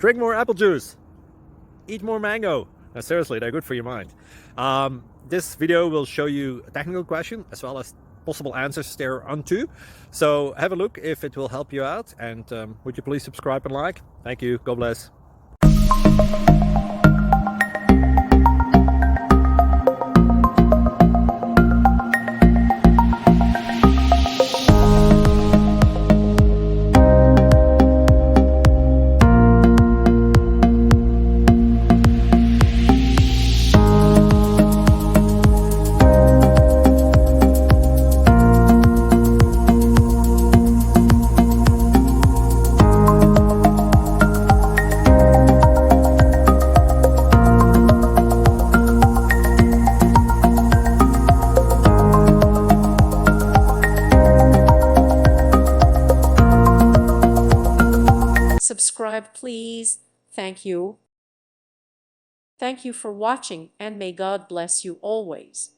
Drink more apple juice. Eat more mango. No, seriously, they're good for your mind. This video will show you a technical question as well as possible answers thereunto. So have a look if it will help you out, and would you please subscribe and like? Thank you. God bless. Subscribe, please. Thank you. Thank you for watching, and may God bless you always.